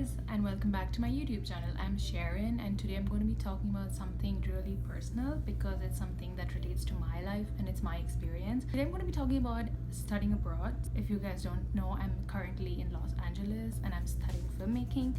guys, and welcome back to my YouTube channel. I'm Sharon, and today I'm going to be talking about something really personal because it's something that relates to my life and it's my experience. Today I'm going to be talking about studying abroad. If you guys don't know, I'm currently in Los Angeles and I'm studying filmmaking,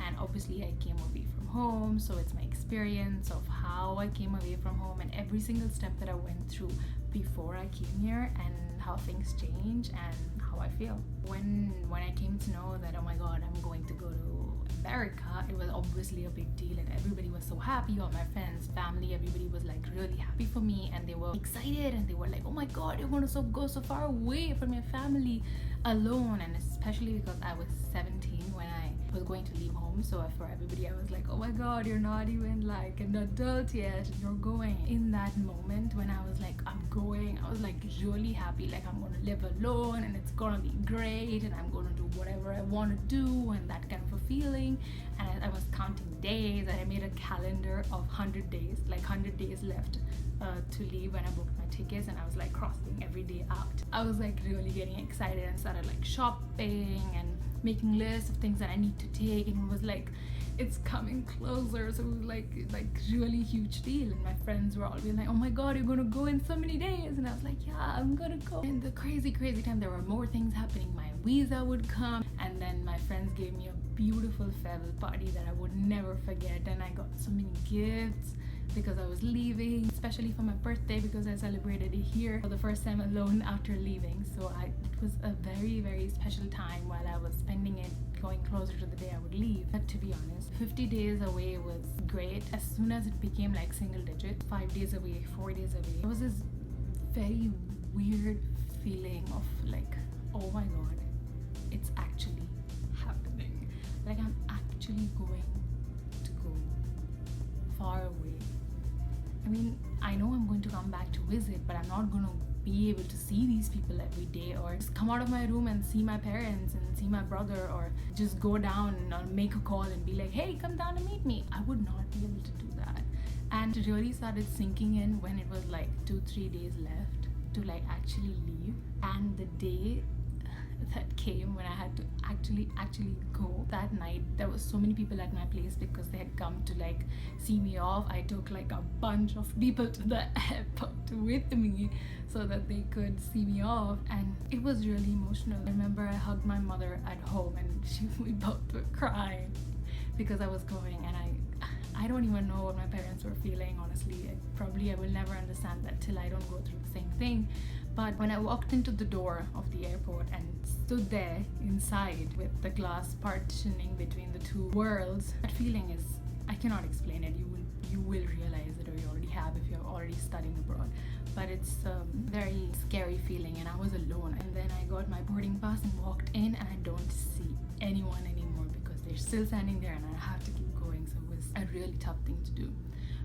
and obviously I came away from home, so it's my experience of how I came away from home and every single step that I went through before I came here and how things change and how I feel. When I came to know that, oh my god, I'm going to go to America, it was obviously a big deal and everybody was so happy. All my friends, family, everybody was like really happy for me and they were excited and they were like, oh my god, you're going to go so far away from your family alone. And especially because I was 17 when I was going to leave home, so for everybody I was like, oh my god, you're not even like an adult yet and you're going. In that moment when I was like, I'm going, I was like really happy, like I'm gonna live alone and it's gonna be great and I'm gonna do whatever I want to do and that kind of a feeling. And I was counting days and I made a calendar of 100 days, like 100 days left to leave when I booked my tickets, and I was like crossing every day out. I was like really getting excited and started like shopping and making lists of things that I need to take, and it was like it's coming closer, so it was like really huge deal. And my friends were all being like, oh my god, you're gonna go in so many days, and I was like, yeah, I'm gonna go. And the crazy time, there were more things happening. My visa would come, and then my friends gave me a beautiful farewell party that I would never forget, and I got so many gifts because I was leaving, especially for my birthday because I celebrated it here for the first time alone after leaving. So it was a very special time while I was spending it, going closer to the day I would leave. But to be honest, 50 days away was great. As soon as it became like single digit, 5 days away, 4 days away, it was this very weird feeling of like, oh my god, it's actually happening. Like I'm actually going to go far away. I mean, I know I'm going to come back to visit, but I'm not going to be able to see these people every day, or just come out of my room and see my parents and see my brother, or just go down or make a call and be like, hey, come down and meet me. I would not be able to do that. And it really started sinking in when it was like 2-3 days left to like actually leave. And the day that came when I had to actually go, that night there was so many people at my place because they had come to like see me off. I took like a bunch of people to the airport with me so that they could see me off, and it was really emotional. I remember I hugged my mother at home and we both were crying because I was going, and I don't even know what my parents were feeling, honestly. I will never understand that till I don't go through the same thing. But when I walked into the door of the airport and stood there inside with the glass partitioning between the two worlds, that feeling is, I cannot explain it. You will realize it, or you already have if you're already studying abroad. But it's a very scary feeling, and I was alone. And then I got my boarding pass and walked in, and I don't see anyone anymore because they're still standing there and I have to keep going. So it was a really tough thing to do.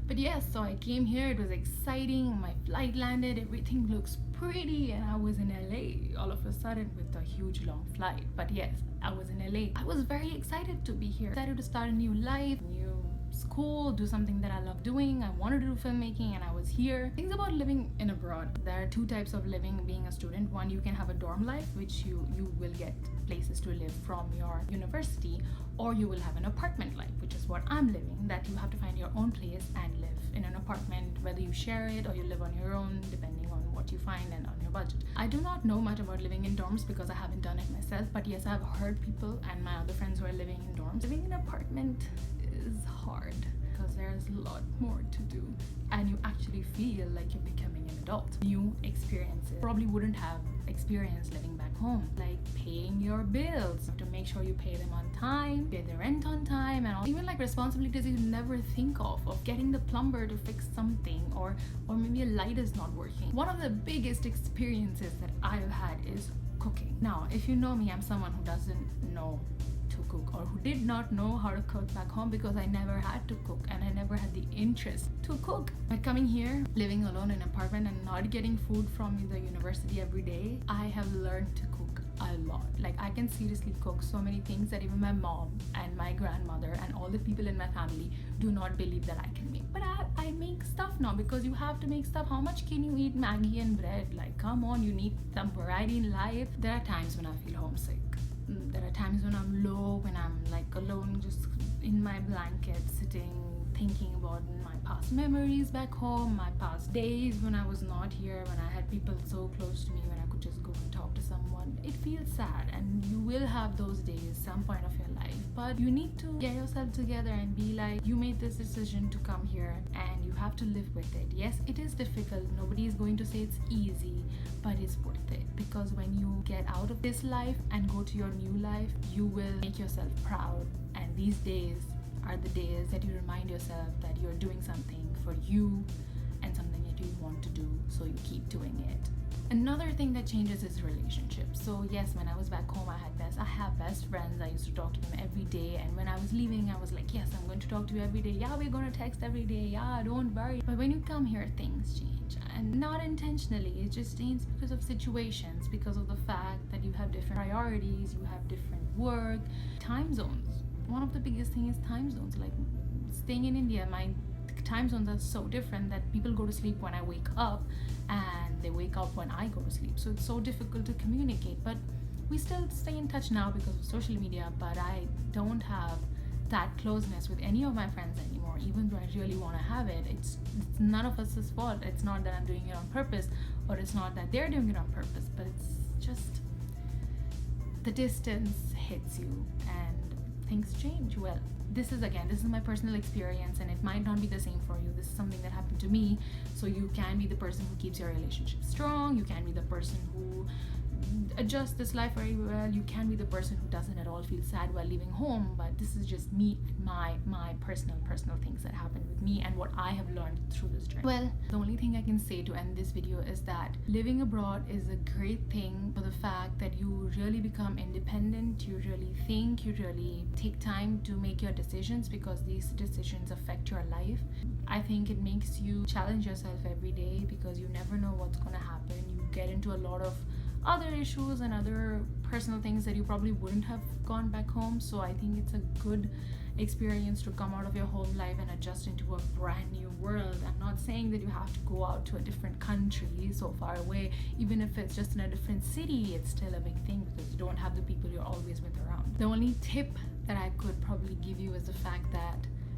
But yes, so I came here, it was exciting, my flight landed, everything looks pretty, and I was in LA all of a sudden with a huge long flight. But yes, I was in LA. I was very excited to be here, excited to start a new life, new school, do something that I love doing. I wanted to do filmmaking and I was here. Things about living in abroad. There are two types of living being a student. One, you can have a dorm life, which you will get places to live from your university, or you will have an apartment life, which is what I'm living, that you have to find your own place and live in an apartment, whether you share it or you live on your own, depending on what you find and on your budget. I do not know much about living in dorms because I haven't done it myself, but yes, I've heard people and my other friends who are living in dorms. Living in an apartment is hard because there's a lot more to do and you actually feel like you're becoming an adult. New experiences probably wouldn't have experienced living back home, like paying your bills, to make sure you pay them on time, pay the rent on time, and even like responsibilities you never think of getting the plumber to fix something, or maybe a light is not working. One of the biggest experiences that I've had is cooking. Now, if you know me, I'm someone who doesn't know to cook, or who did not know how to cook back home because I never had to cook and I never had the interest to cook. But coming here, living alone in an apartment and not getting food from the university every day, I have learned to cook a lot. Like I can seriously cook so many things that even my mom and my grandmother and all the people in my family do not believe that I can make. But I make stuff now because you have to make stuff. How much can you eat Maggie and bread? Like come on, you need some variety in life. There are times when I feel homesick. There are times when I'm low, when I'm like alone, just in my blanket, sitting, thinking about my past memories back home, my past days when I was not here, when I had people so close to me, when I could just go and talk to someone. It feels sad, and you will have those days some point of your life, but you need to get yourself together and be like, you made this decision to come here and you have to live with it. Yes, it is difficult. Nobody is going to say it's easy, but it's worth it, because when you get out of this life and go to your new life, you will make yourself proud. And these days are the days that you remind yourself that you're doing something for you and something that you want to do, so you keep doing it. Another thing that changes is relationships. So yes, when I was back home, I have best friends. I used to talk to them every day, and when I was leaving, I was like, yes, I'm going to talk to you every day. Yeah, we're going to text every day. Yeah, don't worry. But when you come here, things change, and not intentionally. It just changes because of situations, because of the fact that you have different priorities, you have different work, time zones. One of the biggest things is time zones. Like staying in India, my time zones are so different that people go to sleep when I wake up and they wake up when I go to sleep. So it's so difficult to communicate. But we still stay in touch now because of social media, but I don't have that closeness with any of my friends anymore, even though I really want to have it. It's none of us' fault. It's not that I'm doing it on purpose, or it's not that they're doing it on purpose, but it's just the distance hits you and things change. Well, this is my personal experience, and it might not be the same for you. This is something that happened to me, so you can be the person who keeps your relationship strong. You can be the person who adjusts this life very well. You can be the person who doesn't at all feel sad while leaving home. But this is just me and my personal things that happened with me and what I have learned through this journey. Well, the only thing I can say to end this video is that living abroad is a great thing for the fact that you really become independent. You really think, you really take time to make your decisions, because these decisions affect your life. I think it makes you challenge yourself every day, because you never know what's going to happen. You get into a lot of other issues and other personal things that you probably wouldn't have gone back home. So I think it's a good experience to come out of your home life and adjust into a brand new world. I'm not saying that you have to go out to a different country so far away. Even if it's just in a different city, it's still a big thing, because you don't have the people you're always with around. The only tip that I could probably give you is the fact that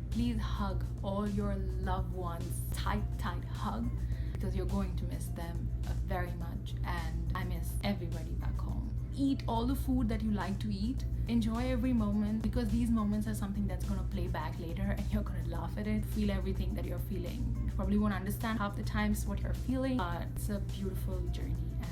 please hug all your loved ones, tight hug, because you're going to miss them very much, and I miss everybody back home. Eat all the food that you like to eat. Enjoy every moment, because these moments are something that's going to play back later, and you're going to laugh at it. Feel everything that you're feeling. You probably won't understand half the times what you're feeling, but it's a beautiful journey, and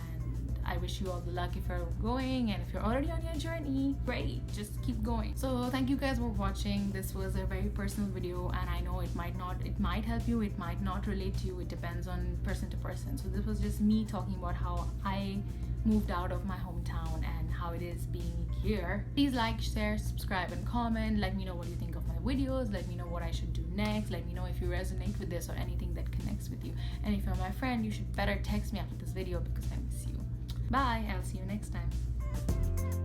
I wish you all the luck if you're going, and if you're already on your journey, great, just keep going. So thank you guys for watching. This was a very personal video, and I know it might help you, it might not relate to you. It depends on person to person. So this was just me talking about how I moved out of my hometown and how it is being here. Please like, share, subscribe, and comment. Let me know what you think of my videos. Let me know what I should do next. Let me know if you resonate with this or anything that connects with you. And if you're my friend, you should better text me after this video, because I miss you. Bye, I'll see you next time.